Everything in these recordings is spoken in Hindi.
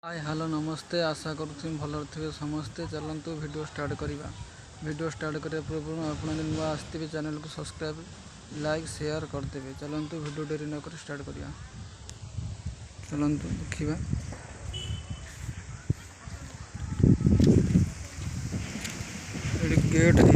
हाय हेलो नमस्ते आशा करुँ भल थे समस्ते। चलतु वीडियो स्टार्ट करवा। वीडियो स्टार्ट करने पूर्व आप नुआ आसते चैनल को सब्सक्राइब लाइक शेयर करदे। चलतु वीडियो डेरी नक स्टार्ट करवा। चलतु देखा ये गेट हो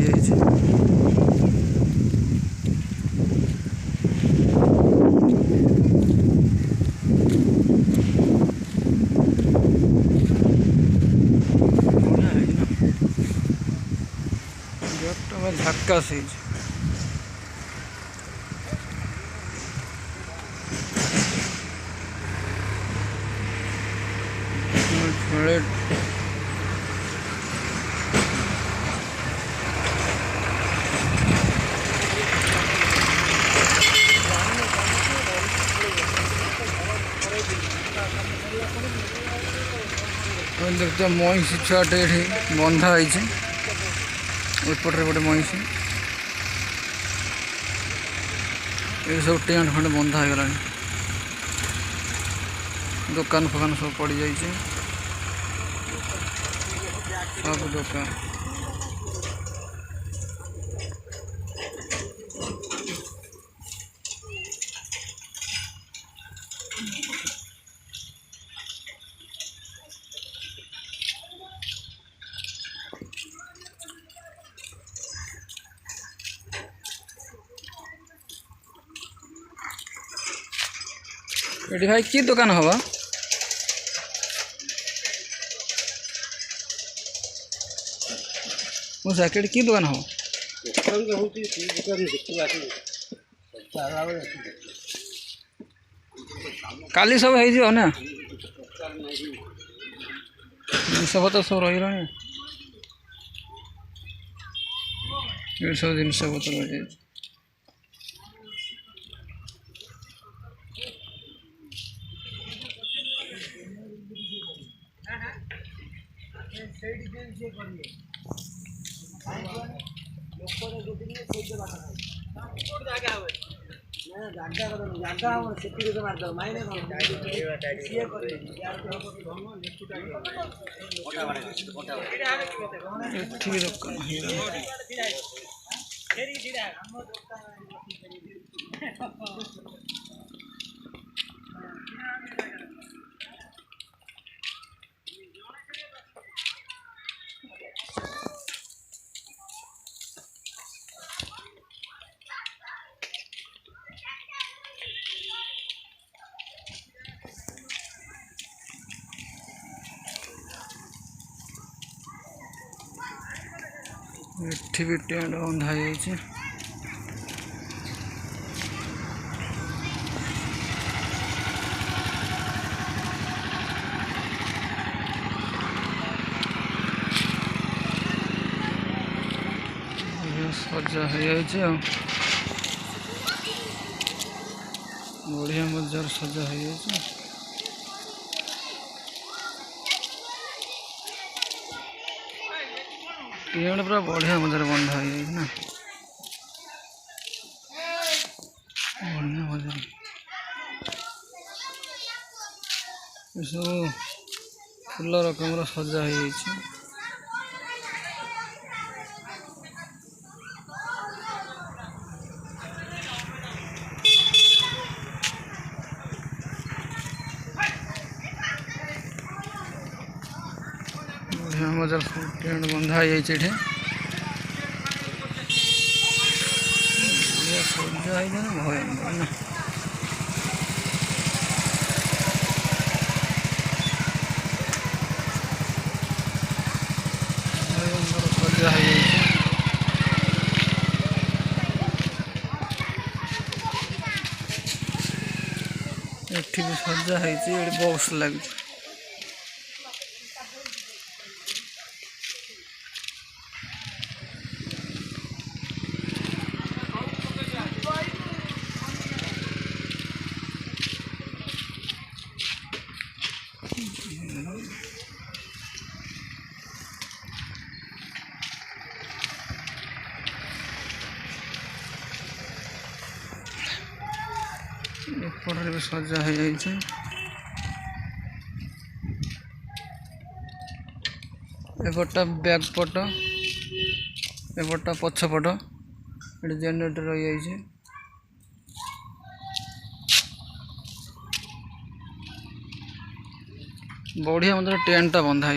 झटका से देखते मईसी छुआटे ये बंधा होपटे गोटे मईसी ये सब टेंट खंडे बंधा हो गला। दुकान फुकान सब पड़ जाए सब दुकान। ये भाई की दुकान हवा जैकेट की दुकान हो काली सब है ना जिनस पतर सब रही सब जिनस पतर रही। भी टेंट बंधा जाइए। सजा हो बढ़िया मजार सजा हो टेंट पूरा बढ़िया मजार बंधा हो ना बढ़िया मजार सब फुल रकम सजा हो। मजार टेंट बंधा जाइए सजा भय ना सजा हो सजा हो बॉक्स लगे एपटे भी सजा हो। एपटा बैक पट एपटा पछ पट ये जनरेटर रही जाइए। बढ़िया मतलब टेंटा बंधा है।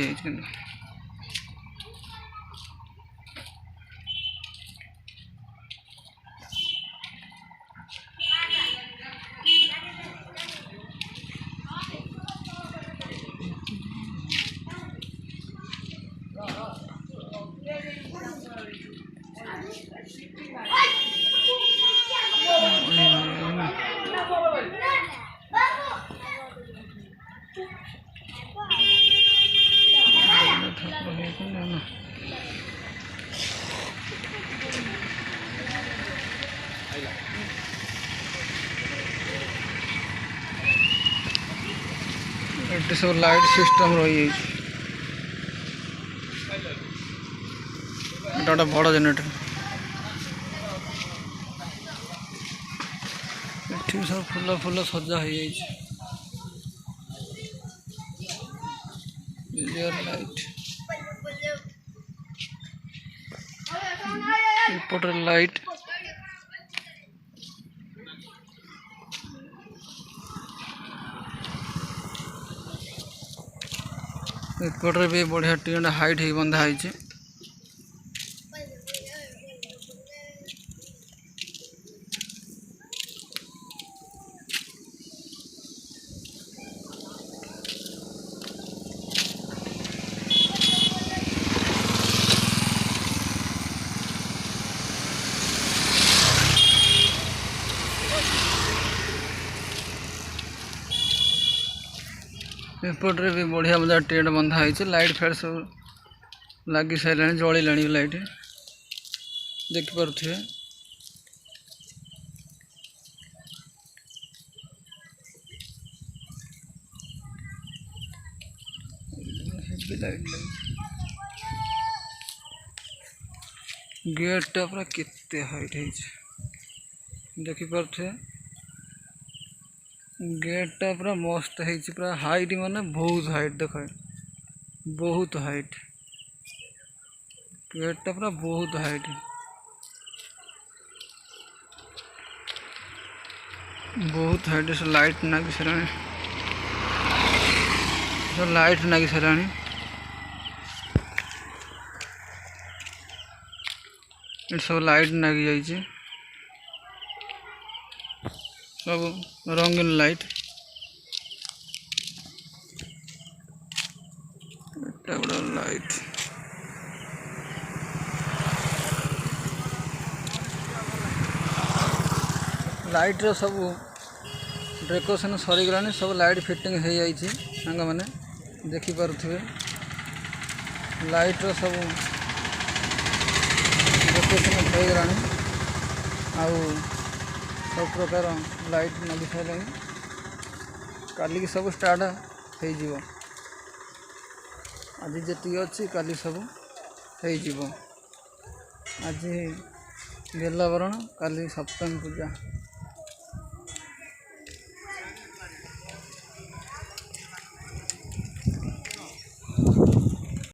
ये सब लाइट सिस्टम रही है। गोटे बड़ जनरेटर ये सब फूल फूल सजा हो लाइट इपटर लाइट इपटर भी बढ़िया टेंट हाइट ही बंधा है। एपटे भी बढ़िया मजा टेंट बंधा है। लाइट फेर सब लगी सारे जल लाइट देखिपे। गेटा पूरा केते हाइट है देखिपे। गेटा पूरा मस्त है पूरा हाइट माने बहुत हाइट देख बहुत हाइट गेटा पूरा बहुत हाइट बहुत हाइट से लाइट नागी सारा लाइट नागी सारा सब लाइट नागी जाइए सब रंगीन लाइट बड़ा लाइट लाइट रो सब डेकोरेशन सरी गलानी सब लाइट फिटिंग हो जाइए सांग मैंने देखिपे लाइट रो सब डेकोरेशन हो गलानी आउ सब प्रकार लाइट लगी सारे काली सब स्टार्ट हो आज जी अच्छी काली सब हो आज बेलावरण काली सप्तमी पूजा।